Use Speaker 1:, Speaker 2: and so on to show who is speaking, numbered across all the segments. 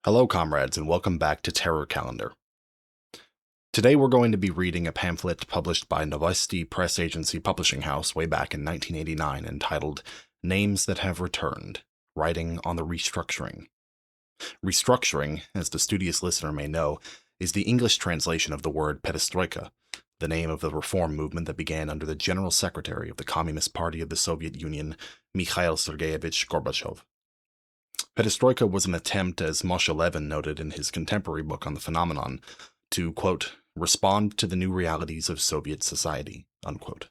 Speaker 1: Hello, comrades, and welcome back to Terror Calendar. Today we're going to be reading a pamphlet published by Novosti Press Agency Publishing House way back in 1989 entitled Names That Have Returned, Writing on the Restructuring. Restructuring, as the studious listener may know, is the English translation of the word Perestroika, the name of the reform movement that began under the General Secretary of the Communist Party of the Soviet Union, Mikhail Sergeyevich Gorbachev. Perestroika was an attempt, as Moshe Levin noted in his contemporary book on the phenomenon, to, quote, respond to the new realities of Soviet society, unquote.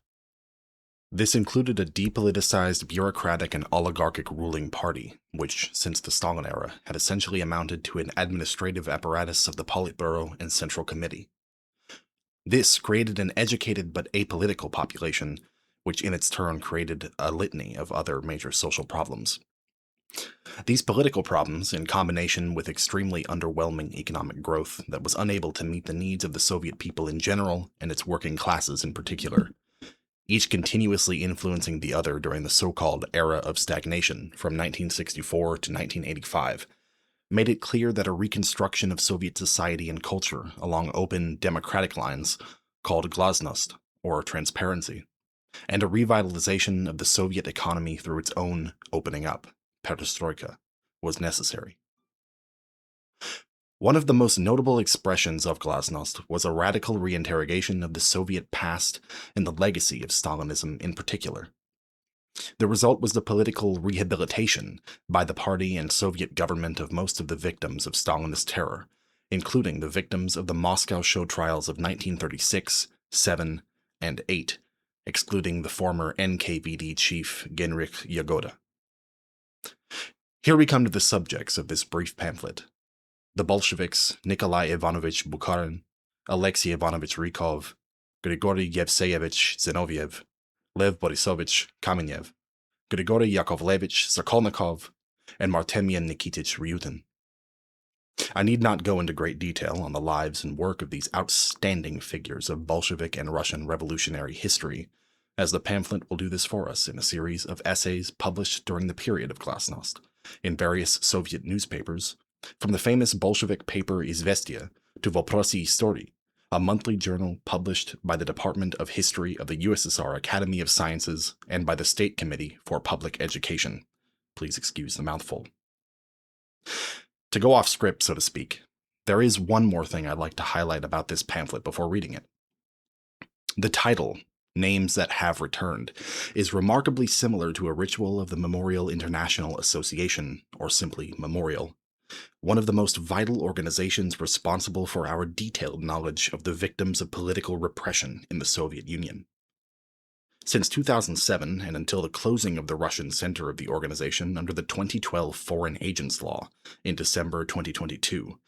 Speaker 1: This included a depoliticized, bureaucratic, and oligarchic ruling party, which, since the Stalin era, had essentially amounted to an administrative apparatus of the Politburo and Central Committee. This created an educated but apolitical population, which in its turn created a litany of other major social problems. These political problems, in combination with extremely underwhelming economic growth that was unable to meet the needs of the Soviet people in general and its working classes in particular, each continuously influencing the other during the so-called era of stagnation from 1964 to 1985, made it clear that a reconstruction of Soviet society and culture along open, democratic lines, called Glasnost, or transparency, and a revitalization of the Soviet economy through its own opening up, Perestroika, was necessary. One of the most notable expressions of Glasnost was a radical reinterrogation of the Soviet past and the legacy of Stalinism in particular. The result was the political rehabilitation by the party and Soviet government of most of the victims of Stalinist terror, including the victims of the Moscow show trials of 1936, 7, and 8, excluding the former NKVD chief Genrikh Yagoda. Here we come to the subjects of this brief pamphlet. The Bolsheviks Nikolai Ivanovich Bukharin, Alexey Ivanovich Rykov, Grigory Yevseyevich Zinoviev, Lev Kamenev, Grigory Yakovlevich Sokolnikov, and Martemyan Ryutin. I need not go into great detail on the lives and work of these outstanding figures of Bolshevik and Russian revolutionary history, as the pamphlet will do this for us in a series of essays published during the period of Glasnost in various Soviet newspapers, from the famous Bolshevik paper Izvestia to Voprosy Istorii, a monthly journal published by the Department of History of the USSR Academy of Sciences and by the State Committee for Public Education. Please excuse the mouthful. To go off script, so to speak, there is one more thing I'd like to highlight about this pamphlet before reading it. The title, Names That Have Returned, is remarkably similar to a ritual of the Memorial International Association, or simply Memorial, one of the most vital organizations responsible for our detailed knowledge of the victims of political repression in the Soviet Union. Since 2007, and until the closing of the Russian center of the organization under the 2012 Foreign Agents Law in December 2022,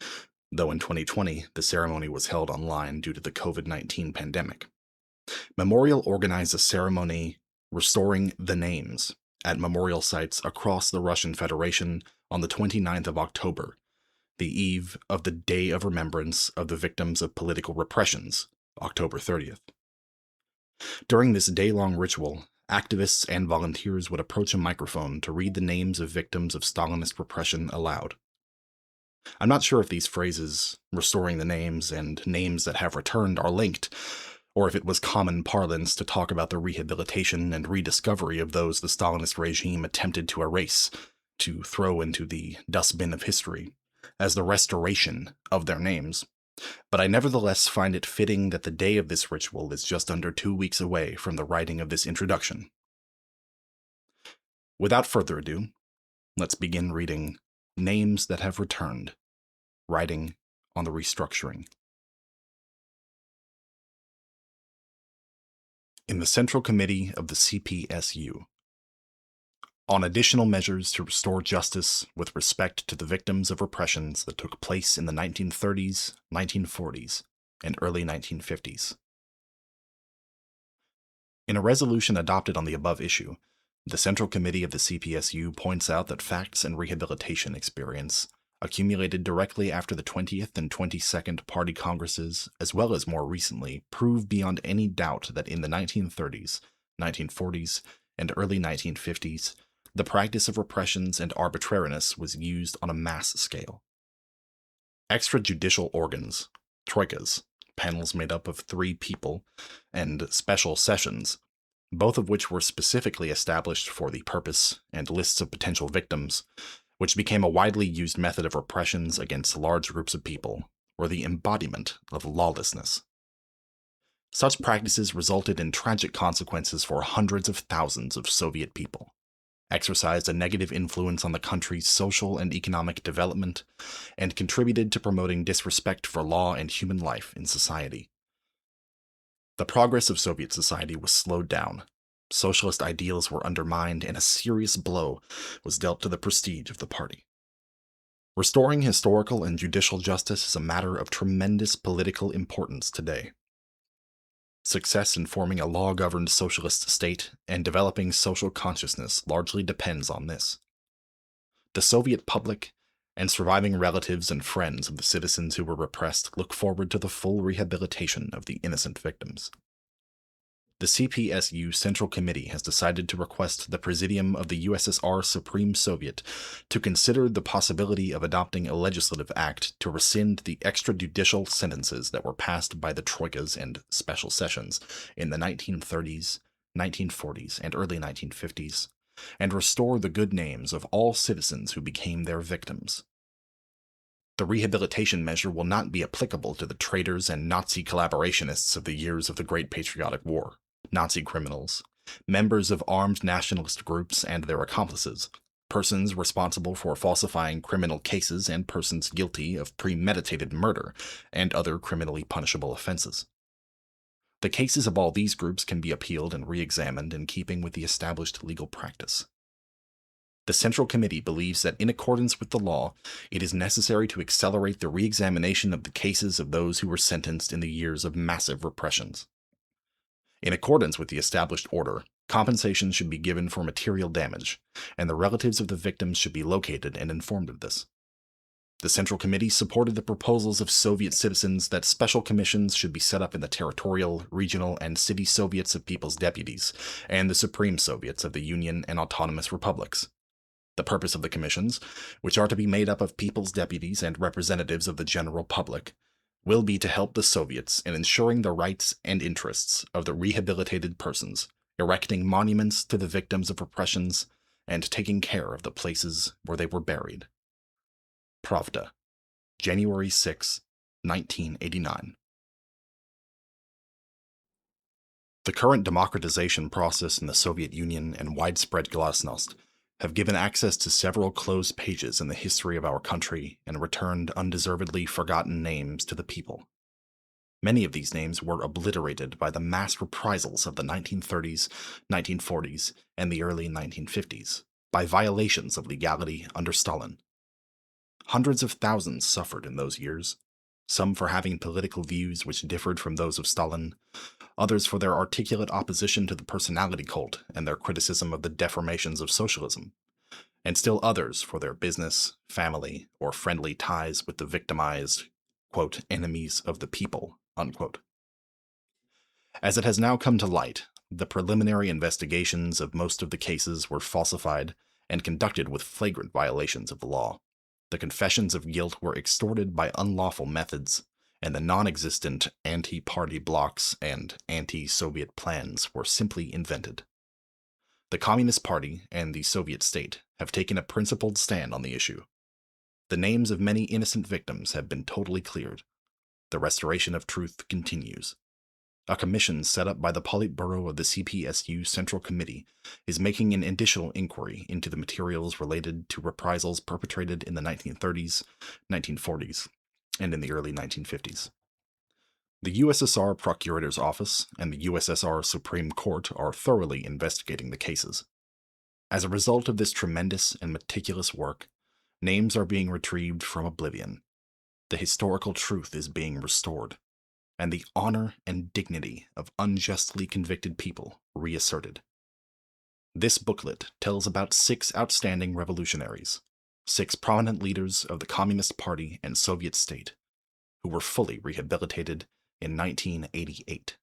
Speaker 1: though in 2020 the ceremony was held online due to the COVID-19 pandemic, Memorial organized a ceremony restoring the names at memorial sites across the Russian Federation on the 29th of October, the eve of the Day of Remembrance of the Victims of Political Repressions, October 30th. During this day-long ritual, activists and volunteers would approach a microphone to read the names of victims of Stalinist repression aloud. I'm not sure if these phrases, restoring the names and names that have returned, are linked, or if it was common parlance to talk about the rehabilitation and rediscovery of those the Stalinist regime attempted to erase, to throw into the dustbin of history, as the restoration of their names. But I nevertheless find it fitting that the day of this ritual is just under 2 weeks away from the writing of this introduction. Without further ado, let's begin reading Names That Have Returned, Writing on the Restructuring. In the Central Committee of the CPSU, on additional measures to restore justice with respect to the victims of repressions that took place in the 1930s, 1940s, and early 1950s. In a resolution adopted on the above issue, the Central Committee of the CPSU points out that facts and rehabilitation experience accumulated directly after the 20th and 22nd Party Congresses, as well as more recently, prove beyond any doubt that in the 1930s, 1940s, and early 1950s, the practice of repressions and arbitrariness was used on a mass scale. extrajudicial organs, troikas, panels made up of 3 people, and special sessions, both of which were specifically established for the purpose, and lists of potential victims, which became a widely used method of repressions against large groups of people, were the embodiment of lawlessness. Such practices resulted in tragic consequences for hundreds of thousands of Soviet people, exercised a negative influence on the country's social and economic development, and contributed to promoting disrespect for law and human life in society. The progress of Soviet society was slowed down, socialist ideals were undermined, and a serious blow was dealt to the prestige of the party. Restoring historical and judicial justice is a matter of tremendous political importance today. Success in forming a law-governed socialist state and developing social consciousness largely depends on this. The Soviet public and surviving relatives and friends of the citizens who were repressed look forward to the full rehabilitation of the innocent victims. The CPSU Central Committee has decided to request the Presidium of the USSR Supreme Soviet to consider the possibility of adopting a legislative act to rescind the extrajudicial sentences that were passed by the troikas and special sessions in the 1930s, 1940s, and early 1950s, and restore the good names of all citizens who became their victims. The rehabilitation measure will not be applicable to the traitors and Nazi collaborationists of the years of the Great Patriotic War, Nazi criminals, members of armed nationalist groups and their accomplices, persons responsible for falsifying criminal cases, and persons guilty of premeditated murder and other criminally punishable offenses. The cases of all these groups can be appealed and re-examined in keeping with the established legal practice. The Central Committee believes that in accordance with the law, it is necessary to accelerate the re-examination of the cases of those who were sentenced in the years of massive repressions. In accordance with the established order, compensation should be given for material damage, and the relatives of the victims should be located and informed of this. The Central Committee supported the proposals of Soviet citizens that special commissions should be set up in the territorial, regional, and city Soviets of People's Deputies, and the Supreme Soviets of the Union and Autonomous Republics. The purpose of the commissions, which are to be made up of People's Deputies and representatives of the general public, will be to help the Soviets in ensuring the rights and interests of the rehabilitated persons, erecting monuments to the victims of repressions, and taking care of the places where they were buried. Pravda, January 6, 1989. The current democratization process in the Soviet Union and widespread Glasnost have given access to several closed pages in the history of our country and returned undeservedly forgotten names to the people. Many of these names were obliterated by the mass reprisals of the 1930s, 1940s, and the early 1950s, by violations of legality under Stalin. Hundreds of thousands suffered in those years, some for having political views which differed from those of Stalin, others for their articulate opposition to the personality cult and their criticism of the deformations of socialism, and still others for their business, family, or friendly ties with the victimized, quote, enemies of the people, unquote. As it has now come to light, the preliminary investigations of most of the cases were falsified and conducted with flagrant violations of the law. The confessions of guilt were extorted by unlawful methods, and the non-existent anti-party blocs and anti-Soviet plans were simply invented. The Communist Party and the Soviet state have taken a principled stand on the issue. The names of many innocent victims have been totally cleared. The restoration of truth continues. A commission set up by the Politburo of the CPSU Central Committee is making an additional inquiry into the materials related to reprisals perpetrated in the 1930s, 1940s, and in the early 1950s. The USSR Procurator's Office and the USSR Supreme Court are thoroughly investigating the cases. As a result of this tremendous and meticulous work, names are being retrieved from oblivion. The historical truth is being restored, and the honor and dignity of unjustly convicted people reasserted. This booklet tells about 6 outstanding revolutionaries, 6 prominent leaders of the Communist Party and Soviet state, who were fully rehabilitated in 1988.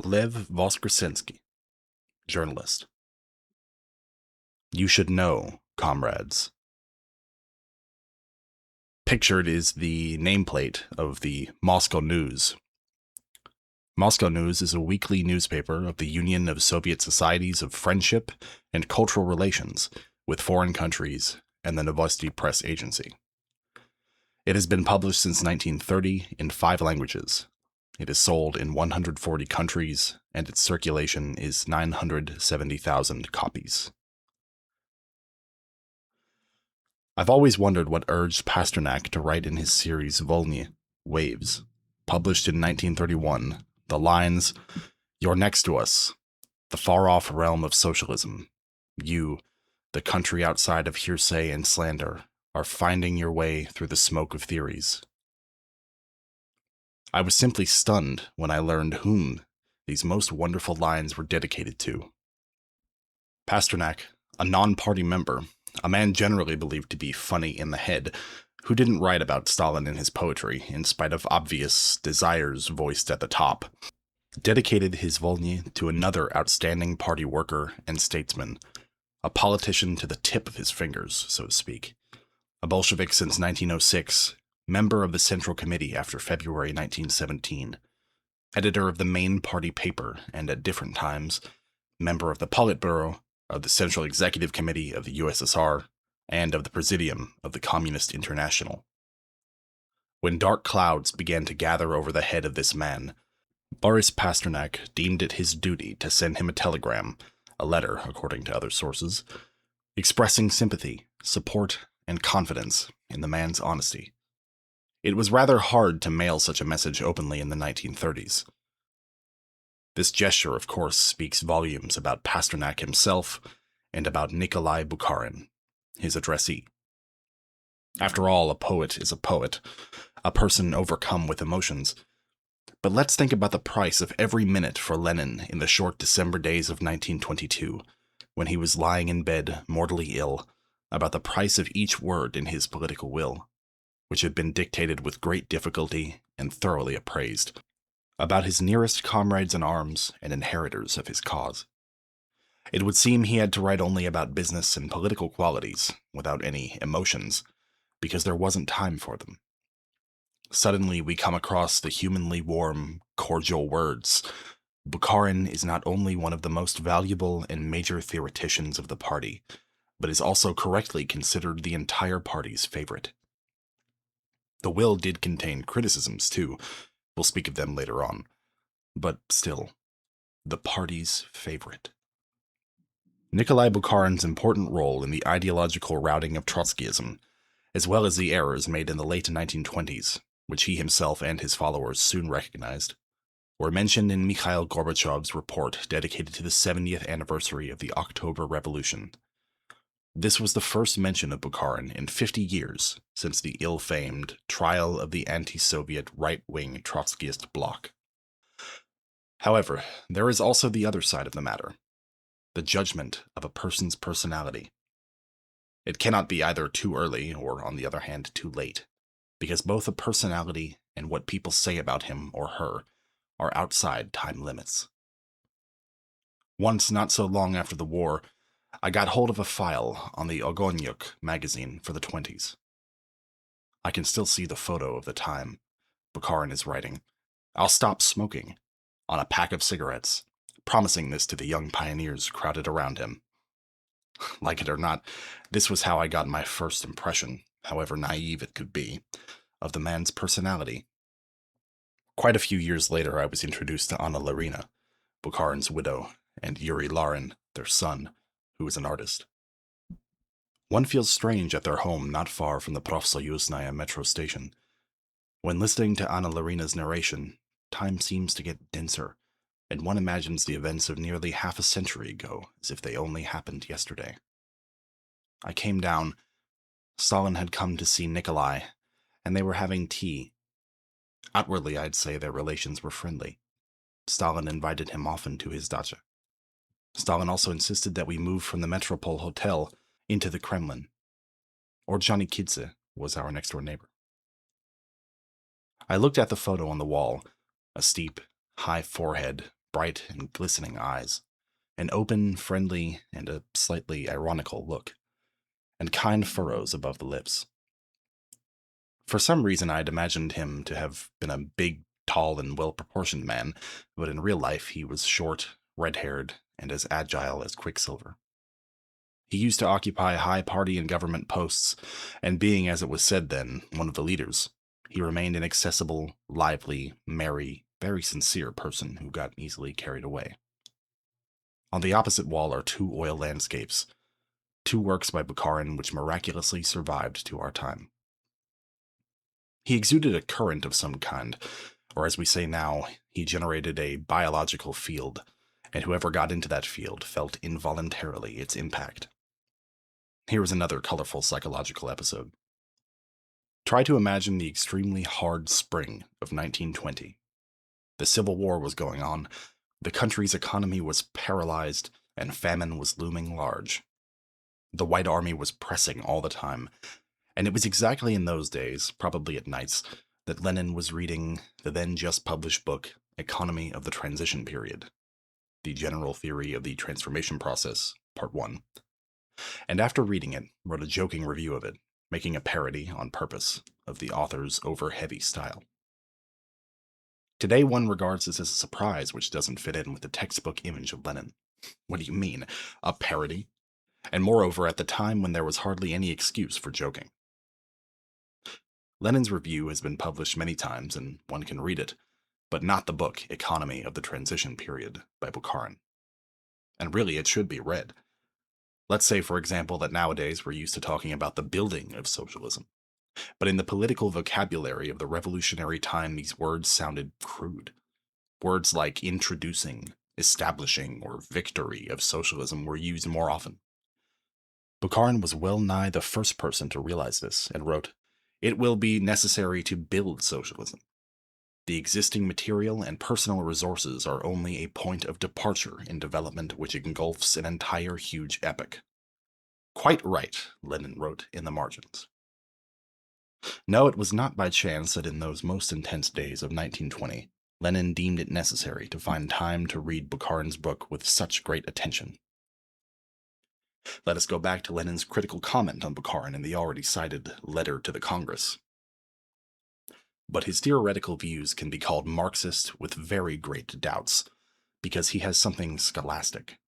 Speaker 1: Lev Voskresensky, journalist. You should know, comrades, Pictured is the nameplate of the Moscow News. Moscow News is a weekly newspaper of the Union of Soviet Societies of Friendship and Cultural Relations with Foreign Countries and the Novosti Press Agency. It has been published since 1930 in 5 languages. It is sold in 140 countries, and its circulation is 970,000 copies. I've always wondered what urged Pasternak to write in his series Volny, Waves, published in 1931, the lines, "You're next to us, the far-off realm of socialism. You, the country outside of hearsay and slander, are finding your way through the smoke of theories." I was simply stunned when I learned whom these most wonderful lines were dedicated to. Pasternak, a non-party member, a man generally believed to be funny in the head, who didn't write about Stalin in his poetry, in spite of obvious desires voiced at the top, dedicated his Volny to another outstanding party worker and statesman, a politician to the tip of his fingers, so to speak, a Bolshevik since 1906, member of the Central Committee after February 1917, editor of the main party paper, and at different times, member of the Politburo, of the Central Executive Committee of the USSR, and of the Presidium of the Communist International. When dark clouds began to gather over the head of this man, Boris Pasternak deemed it his duty to send him a telegram, a letter, according to other sources, expressing sympathy, support, and confidence in the man's honesty. It was rather hard to mail such a message openly in the 1930s. This gesture, of course, speaks volumes about Pasternak himself and about Nikolai Bukharin, his addressee. After all, a poet is a poet, a person overcome with emotions. But let's think about the price of every minute for Lenin in the short December days of 1922, when he was lying in bed, mortally ill, about the price of each word in his political will, which had been dictated with great difficulty and thoroughly appraised, about his nearest comrades in arms and inheritors of his cause. It would seem he had to write only about business and political qualities, without any emotions, because there wasn't time for them. Suddenly we come across the humanly warm, cordial words. Bukharin is not only one of the most valuable and major theoreticians of the party, but is also correctly considered the entire party's favorite. The will did contain criticisms, too. We'll speak of them later on. But still, the party's favorite. Nikolai Bukharin's important role in the ideological routing of Trotskyism, as well as the errors made in the late 1920s, which he himself and his followers soon recognized, were mentioned in Mikhail Gorbachev's report dedicated to the 70th anniversary of the October Revolution. This was the first mention of Bukharin in 50 years since the ill-famed trial of the anti-Soviet right-wing Trotskyist bloc. However, there is also the other side of the matter, the judgment of a person's personality. It cannot be either too early or, on the other hand, too late, because both a personality and what people say about him or her are outside time limits. Once, not so long after the war, I got hold of a file on the Ogonyuk magazine for the 20s. I can still see the photo of the time. Bukharin is writing, "I'll stop smoking," on a pack of cigarettes, promising this to the young pioneers crowded around him. Like it or not, this was how I got my first impression, however naive it could be, of the man's personality. Quite a few years later, I was introduced to Anna Larina, Bukharin's widow, and Yuri Larin, their son, who was an artist. One feels strange at their home not far from the Profsoyuznaya metro station. When listening to Anna Larina's narration, time seems to get denser, and one imagines the events of nearly half a century ago as if they only happened yesterday. I came down. Stalin had come to see Nikolai, and they were having tea. Outwardly, I'd say their relations were friendly. Stalin invited him often to his dacha. Stalin also insisted that we move from the Metropole Hotel into the Kremlin. Ordzhonikidze was our next-door neighbor. I looked at the photo on the wall, a steep, high forehead, bright and glistening eyes, an open, friendly, and a slightly ironical look, and kind furrows above the lips. For some reason, I'd imagined him to have been a big, tall, and well-proportioned man, but in real life he was short, red-haired, and as agile as Quicksilver. He used to occupy high party and government posts, and being, as it was said then, one of the leaders, he remained an accessible, lively, merry, very sincere person who got easily carried away. On the opposite wall are two oil landscapes, two works by Bukharin which miraculously survived to our time. He exuded a current of some kind, or as we say now, he generated a biological field, and whoever got into that field felt involuntarily its impact. Here is another colorful psychological episode. Try to imagine the extremely hard spring of 1920. The Civil War was going on, the country's economy was paralyzed, and famine was looming large. The White Army was pressing all the time, and it was exactly in those days, probably at nights, that Lenin was reading the then just published book, Economy of the Transition Period, The General Theory of the Transformation Process, Part 1. And after reading it, wrote a joking review of it, making a parody, on purpose, of the author's over-heavy style. Today one regards this as a surprise which doesn't fit in with the textbook image of Lenin. What do you mean? A parody? And moreover, at the time when there was hardly any excuse for joking. Lenin's review has been published many times, and one can read it, but not the book Economy of the Transition Period by Bukharin. And really, it should be read. Let's say, for example, that nowadays we're used to talking about the building of socialism. But in the political vocabulary of the revolutionary time, these words sounded crude. Words like introducing, establishing, or victory of socialism were used more often. Bukharin was well nigh the first person to realize this, and wrote, "It will be necessary to build socialism. The existing material and personal resources are only a point of departure in development which engulfs an entire huge epoch." Quite right, Lenin wrote in the margins. No, it was not by chance that in those most intense days of 1920, Lenin deemed it necessary to find time to read Bukharin's book with such great attention. Let us go back to Lenin's critical comment on Bukharin in the already cited Letter to the Congress. But his theoretical views can be called Marxist with very great doubts, because he has something scholastic.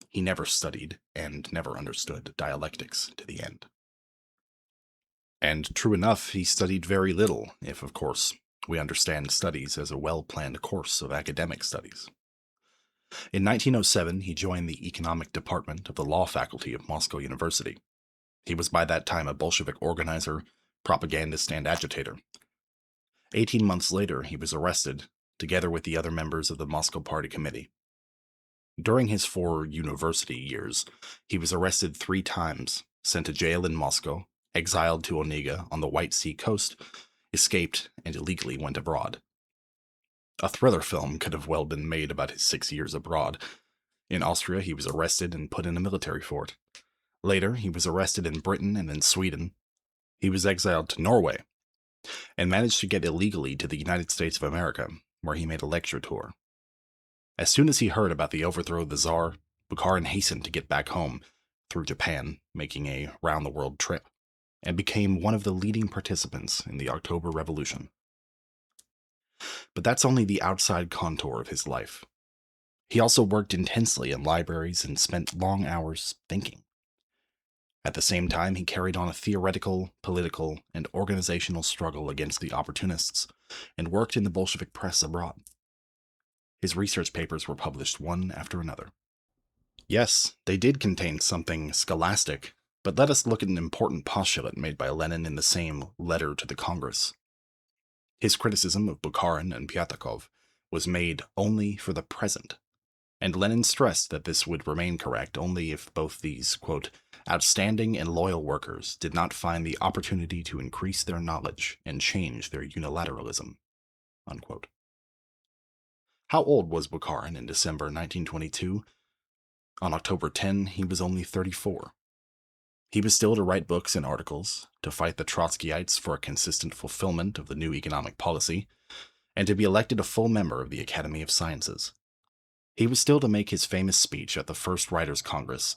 Speaker 1: He never studied and never understood dialectics to the end. And true enough, he studied very little, if, of course, we understand studies as a well-planned course of academic studies. In 1907, he joined the economic department of the law faculty of Moscow University. He was by that time a Bolshevik organizer, propagandist, and agitator. 18 months later, he was arrested, together with the other members of the Moscow Party Committee. During his 4 university years, he was arrested 3 times, sent to jail in Moscow, exiled to Onega on the White Sea coast, escaped, and illegally went abroad. A thriller film could have well been made about his 6 years abroad. In Austria, he was arrested and put in a military fort. Later, he was arrested in Britain and in Sweden. He was exiled to Norway, and managed to get illegally to the United States of America, where he made a lecture tour. As soon as he heard about the overthrow of the Tsar, Bukharin hastened to get back home, through Japan, making a round-the-world trip, and became one of the leading participants in the October Revolution. But that's only the outside contour of his life. He also worked intensely in libraries and spent long hours thinking. At the same time, he carried on a theoretical, political, and organizational struggle against the opportunists, and worked in the Bolshevik press abroad. His research papers were published one after another. Yes, they did contain something scholastic, but let us look at an important postulate made by Lenin in the same Letter to the Congress. His criticism of Bukharin and Pyatakov was made only for the present, and Lenin stressed that this would remain correct only if both these, quote, outstanding and loyal workers did not find the opportunity to increase their knowledge and change their unilateralism, unquote. How old was Bukharin in December 1922? On October 10, he was only 34. He was still to write books and articles, to fight the Trotskyites for a consistent fulfillment of the new economic policy, and to be elected a full member of the Academy of Sciences. He was still to make his famous speech at the First Writers' Congress,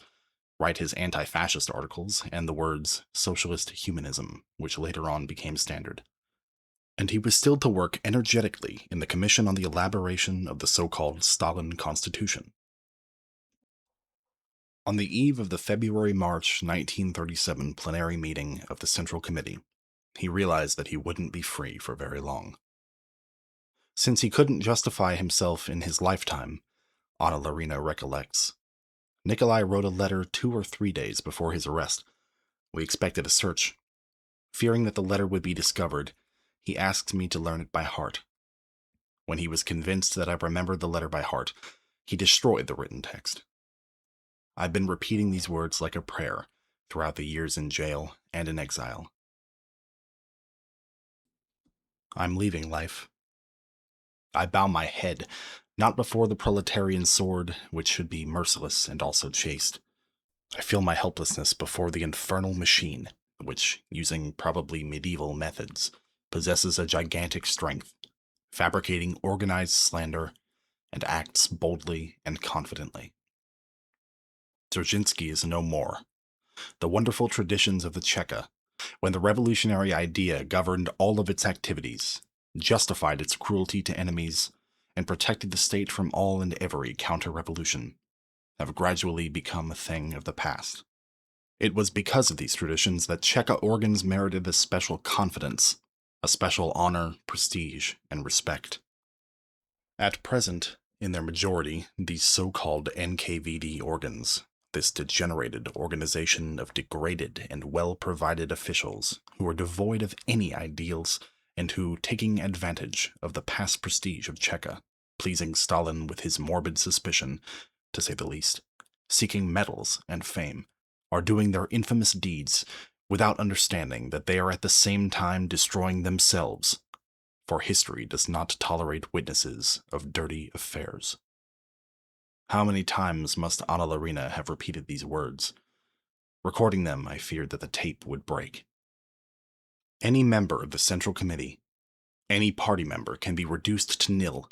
Speaker 1: write his anti-fascist articles, and the words socialist humanism, which later on became standard. and he was still to work energetically in the Commission on the Elaboration of the so-called Stalin Constitution. On the eve of the February-March 1937 plenary meeting of the Central Committee, he realized that he wouldn't be free for very long. Since he couldn't justify himself in his lifetime, Anna Larina recollects, Nikolai wrote a letter 2 or 3 days before his arrest. We expected a search. Fearing that the letter would be discovered, he asked me to learn it by heart. When he was convinced that I remembered the letter by heart, he destroyed the written text. I've been repeating these words like a prayer throughout the years in jail and in exile. I'm leaving life. I bow my head, not before the proletarian sword, which should be merciless and also chaste. I feel my helplessness before the infernal machine, which, using probably medieval methods, possesses a gigantic strength, fabricating organized slander, and acts boldly and confidently. Dzerzhinsky is no more. The wonderful traditions of the Cheka, when the revolutionary idea governed all of its activities, justified its cruelty to enemies, and protected the state from all and every counter-revolution, have gradually become a thing of the past. It was because of these traditions that Cheka organs merited a special confidence, a special honor, prestige, and respect. At present, in their majority, these so-called NKVD organs, this degenerated organization of degraded and well-provided officials who are devoid of any ideals and who, taking advantage of the past prestige of Cheka, pleasing Stalin with his morbid suspicion, to say the least, seeking medals and fame, are doing their infamous deeds without understanding that they are at the same time destroying themselves, for history does not tolerate witnesses of dirty affairs. How many times must Anna Larina have repeated these words? Recording them, I feared that the tape would break. Any member of the Central Committee, any party member can be reduced to nil,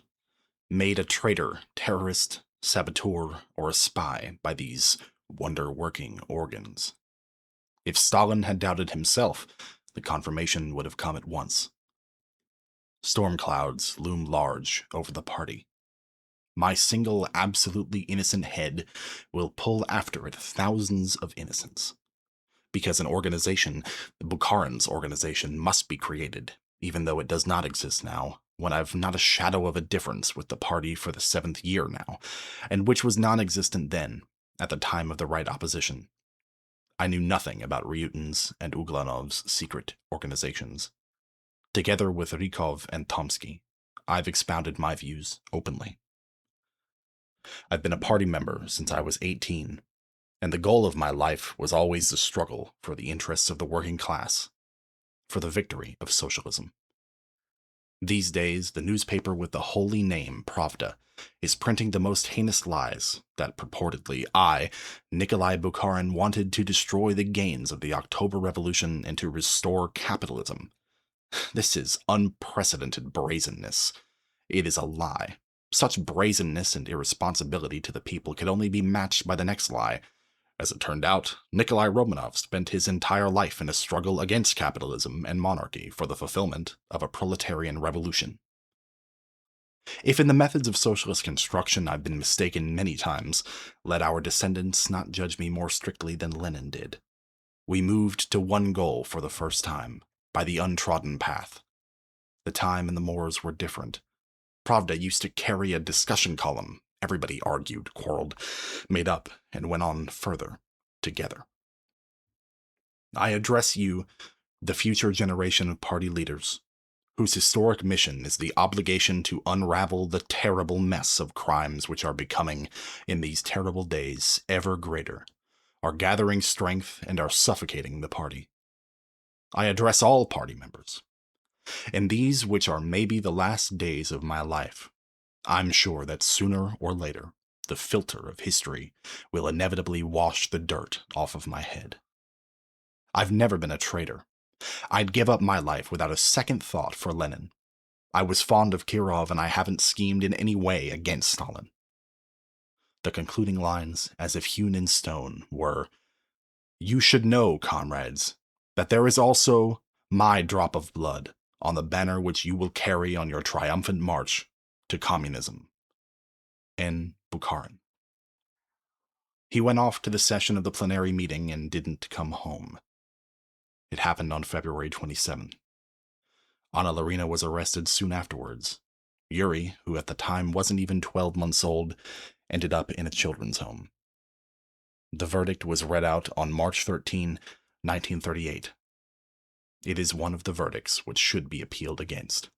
Speaker 1: made a traitor, terrorist, saboteur, or a spy by these wonder-working organs. If Stalin had doubted himself, the confirmation would have come at once. Storm clouds loom large over the party. My single, absolutely innocent head will pull after it thousands of innocents. Because an organization, Bukharin's organization, must be created, even though it does not exist now, when I've not a shadow of a difference with the party for the 7th year now, and which was non-existent then, at the time of the right opposition. I knew nothing about Ryutin's and Uglanov's secret organizations. Together with Rykov and Tomsky, I've expounded my views openly. I've been a party member since I was 18, and the goal of my life was always the struggle for the interests of the working class, for the victory of socialism. These days, the newspaper with the holy name Pravda is printing the most heinous lies that purportedly I, Nikolai Bukharin, wanted to destroy the gains of the October Revolution and to restore capitalism. This is unprecedented brazenness. It is a lie. Such brazenness and irresponsibility to the people could only be matched by the next lie. As it turned out, Nikolai Romanov spent his entire life in a struggle against capitalism and monarchy for the fulfillment of a proletarian revolution. If in the methods of socialist construction I've been mistaken many times, let our descendants not judge me more strictly than Lenin did. We moved to one goal for the first time, by the untrodden path. The time and the mores were different. Pravda used to carry a discussion column. Everybody argued, quarreled, made up, and went on further, together. I address you, the future generation of party leaders, whose historic mission is the obligation to unravel the terrible mess of crimes which are becoming, in these terrible days, ever greater, are gathering strength and are suffocating the party. I address all party members. In these which are maybe the last days of my life, I'm sure that sooner or later, the filter of history will inevitably wash the dirt off of my head. I've never been a traitor. I'd give up my life without a second thought for Lenin. I was fond of Kirov, and I haven't schemed in any way against Stalin. The concluding lines, as if hewn in stone, were, "You should know, comrades, that there is also my drop of blood on the banner which you will carry on your triumphant march to communism. N. Bukharin. He went off to the session of the plenary meeting and didn't come home. It happened on February 27. Anna Larina was arrested soon afterwards. Yuri, who at the time wasn't even 12 months old, ended up in a children's home. The verdict was read out on March 13, 1938. It is one of the verdicts which should be appealed against.